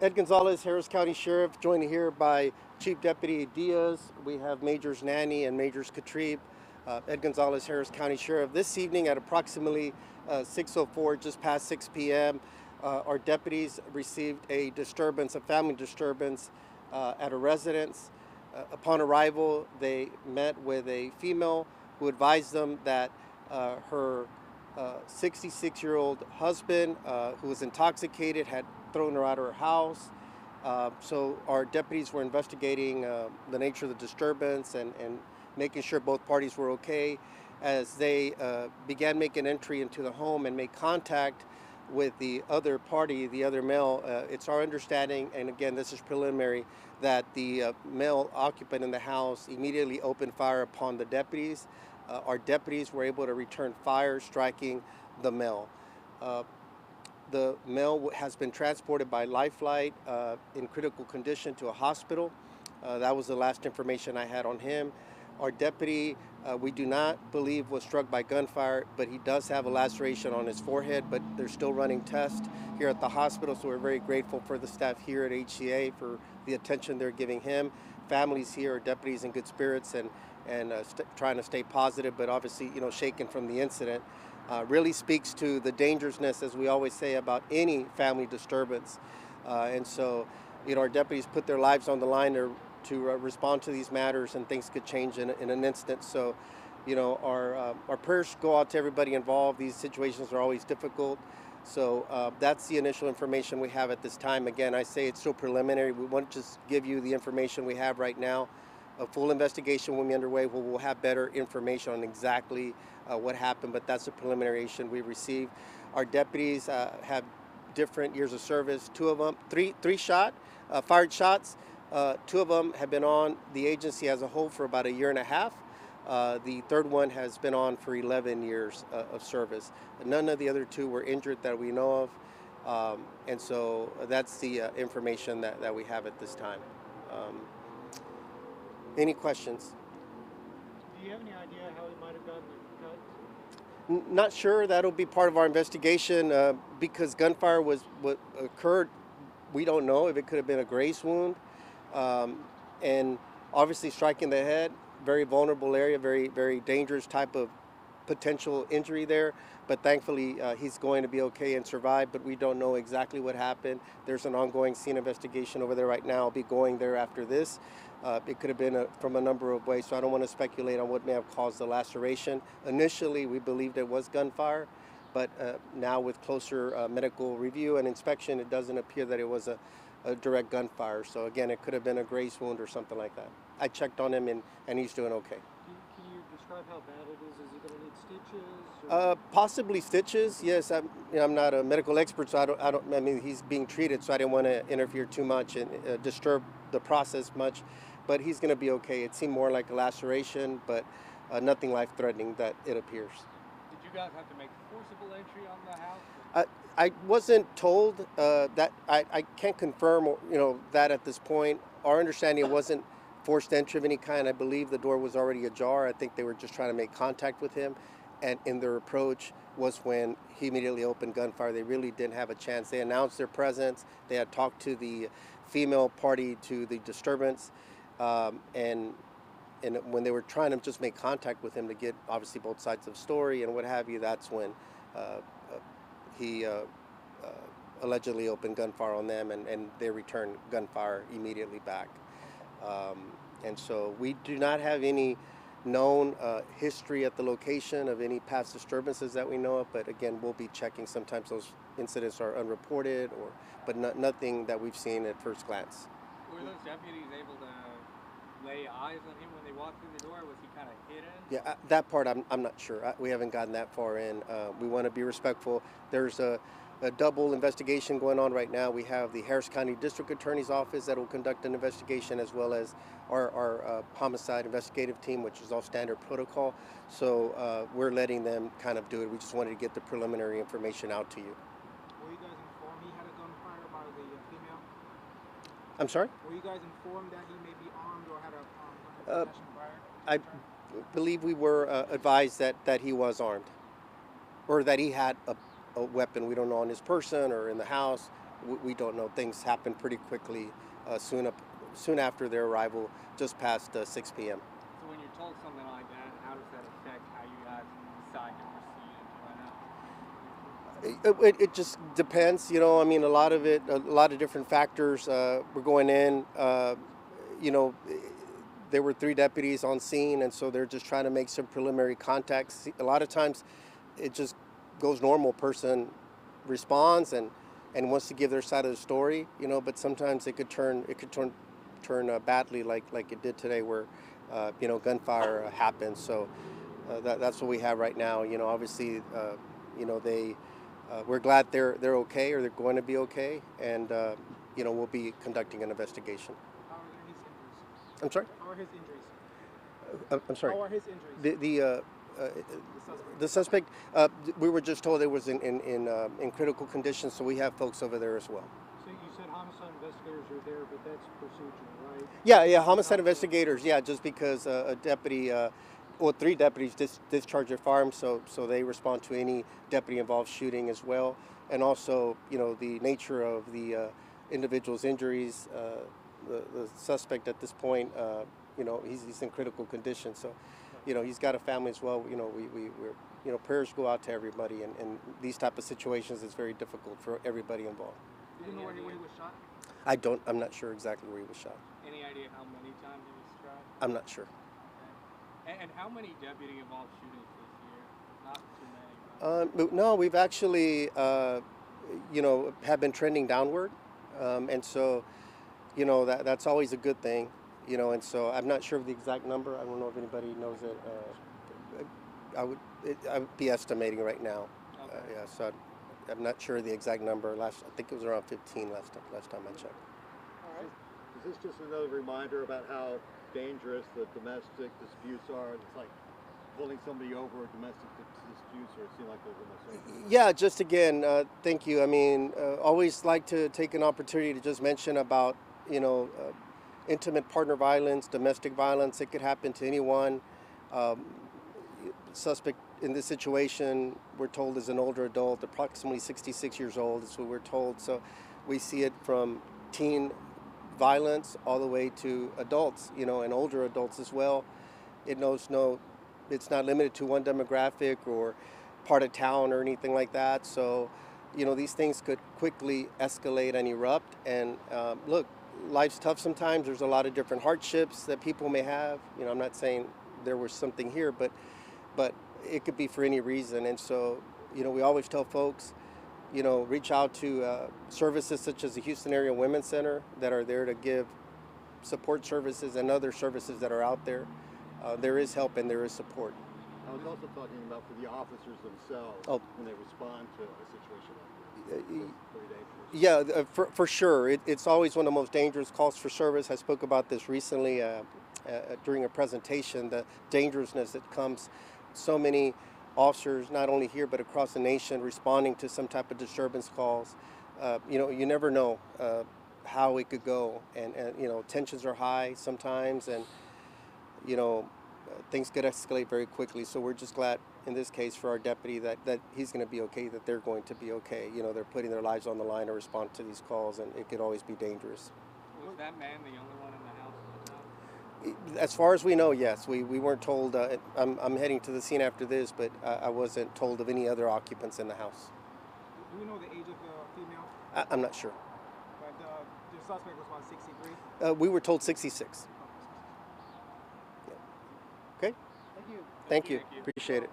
Ed Gonzalez, Harris County Sheriff, joined here by Chief Deputy Diaz. We have Majors Nanny and Majors KRIV. Ed Gonzalez, Harris County Sheriff. This evening at approximately 6:04, just past 6 p.m., our deputies received a disturbance, a family disturbance at a residence. Upon arrival, they met with a female who advised them that her 66-year-old husband, who was intoxicated, had thrown her out of her house. So our deputies were investigating the nature of the disturbance and making sure both parties were okay. As they began making entry into the home and make contact with the other party, the other male, it's our understanding, and again, this is preliminary, that the male occupant in the house immediately opened fire upon the deputies. Our deputies were able to return fire, striking the male. The male has been transported by life flight in critical condition to a hospital. That was the last information I had on him. Our deputy, we do not believe was struck by gunfire, but he does have a laceration on his forehead, but they're still running tests here at the hospital, so we're very grateful for the staff here at HCA for the attention they're giving him. Families here are deputies in good spirits and trying to stay positive, but obviously, shaken from the incident. Really speaks to the dangerousness, as we always say, about any family disturbance. And so, our deputies put their lives on the line to respond to these matters, and things could change in an instant. So, our prayers go out to everybody involved. These situations are always difficult. So that's the initial information we have at this time. Again, I say it's still preliminary. We want to just give you the information we have right now. A full investigation will be underway where we'll have better information on exactly what happened, but that's the preliminary information we received. Our deputies have different years of service. Two of them, three fired shots. Two of them have been on the agency as a whole for about a year and a half. The third one has been on for 11 years of service. None of the other two were injured that we know of. And so that's the information that we have at this time. Any questions? Do you have any idea how he might have gotten the cut? Not sure. That'll be part of our investigation because gunfire was what occurred. We don't know if it could have been a graze wound. And obviously striking the head, very vulnerable area, very, very dangerous type of potential injury there. But thankfully, he's going to be okay and survive, but we don't know exactly what happened. There's an ongoing scene investigation over there right now. I'll be going there after this. It could have been from a number of ways, so I don't want to speculate on what may have caused the laceration. Initially, we believed it was gunfire, but now with closer medical review and inspection, it doesn't appear that it was a direct gunfire. So again, it could have been a graze wound or something like that. I checked on him, and he's doing okay. Can you describe how bad it is? Is he going to need stitches? Possibly stitches. Yes, I'm not a medical expert, so I mean, he's being treated, so I didn't want to interfere too much and disturb the process much. But he's going to be okay. It seemed more like a laceration, but nothing life-threatening that it appears. Did you guys have to make forcible entry on the house? I wasn't told that. I can't confirm, that at this point. Our understanding, it wasn't forced entry of any kind. I believe the door was already ajar. I think they were just trying to make contact with him, and in their approach was when he immediately opened gunfire. They really didn't have a chance. They announced their presence. They had talked to the female party to the disturbance, and when they were trying to just make contact with him to get obviously both sides of the story and what have you, that's when he allegedly opened gunfire on them, and they returned gunfire immediately back. And so we do not have any known history at the location of any past disturbances that we know of, but again, we'll be checking. Sometimes those incidents are unreported, but nothing that we've seen at first glance. Were those deputies able to lay eyes on him when they walked through the door? Was he kind of hidden? Yeah, that part I'm not sure. We haven't gotten that far in. We want to be respectful. There's a double investigation going on right now. We have the Harris County District Attorney's Office that will conduct an investigation, as well as our homicide investigative team, which is all standard protocol. So we're letting them kind of do it. We just wanted to get the preliminary information out to you. Were you guys informed he had a gunfire by the female? I'm sorry? Were you guys informed that he may be armed or had a possession fire? I believe we were advised that he was armed, or that he had a weapon. We don't know, on his person or in the house. we don't know. Things happen pretty quickly soon after their arrival, just past 6 p.m. So when you're told something like that, how does that affect how you guys decide to proceed and It just depends, you know. I mean, a lot of different factors. We're going in, you know, there were 3 deputies on scene, and so they're just trying to make some preliminary contacts. A lot of times, it just goes normal. Person responds and wants to give their side of the story, you know. But sometimes it could turn badly, like it did today, where you know, gunfire happens. So that's what we have right now. You know, obviously, you know, we're glad they're okay, or they're going to be okay, and you know, we'll be conducting an investigation. How are his injuries? I'm sorry. How are his injuries? I'm sorry. How are his injuries? The suspect. We were just told it was in critical condition, so we have folks over there as well. So you said homicide investigators are there, but that's procedural, right? Yeah, homicide investigators. Yeah, just because a deputy, well, 3 deputies discharged their firearms, so they respond to any deputy-involved shooting as well, and also, you know, the nature of the individual's injuries. The suspect at this point, you know, he's in critical condition, so, you know, he's got a family as well. You know, we're, you know, prayers go out to everybody, and these type of situations is very difficult for everybody involved. Do you know where he was shot? I'm not sure exactly where he was shot. Any idea how many times he was shot? I'm not sure. Okay. And how many deputy-involved shootings this year? Not too many. No, we've actually, you know, have been trending downward, and so, you know, that's always a good thing, you know. And so I'm not sure of the exact number. I don't know if anybody knows it. I would be estimating right now. Okay. Yeah, so I'm not sure the exact number. I think it was around 15 last time I checked. All right. Is this just another reminder about how dangerous the domestic disputes are? It's like pulling somebody over domestic disputes, or it seems like there's almost. Yeah, just again, thank you. I mean, always like to take an opportunity to just mention about, you know, intimate partner violence, domestic violence. It could happen to anyone. Suspect in this situation, we're told, is an older adult, approximately 66 years old, is what we're told. So we see it from teen violence all the way to adults, you know, and older adults as well. It knows it's not limited to one demographic or part of town or anything like that. So, you know, these things could quickly escalate and erupt. And look, life's tough sometimes. There's a lot of different hardships that people may have. You know, I'm not saying there was something here, but it could be for any reason. And so, you know, we always tell folks, you know, reach out to services such as the Houston Area Women's Center that are there to give support services and other services that are out there. There is help and there is support. I was also talking about for the officers themselves when they respond to a situation like this. It's very dangerous. Yeah, for sure. It's always one of the most dangerous calls for service. I spoke about this recently during a presentation, the dangerousness that comes. So many officers, not only here but across the nation, responding to some type of disturbance calls. You know, you never know how it could go, and you know, tensions are high sometimes, and you know, things could escalate very quickly. So we're just glad in this case for our deputy that he's going to be okay, that they're going to be okay. You know, they're putting their lives on the line to respond to these calls, and it could always be dangerous. Was that man the only one in the house at the time? As far as we know, yes. We weren't told. I'm heading to the scene after this, but I wasn't told of any other occupants in the house. Do we know the age of the female? I'm not sure. But the suspect was about 63? We were told 66. Oh, 66. Okay? Thank you. Thank you. Thank you. Appreciate it.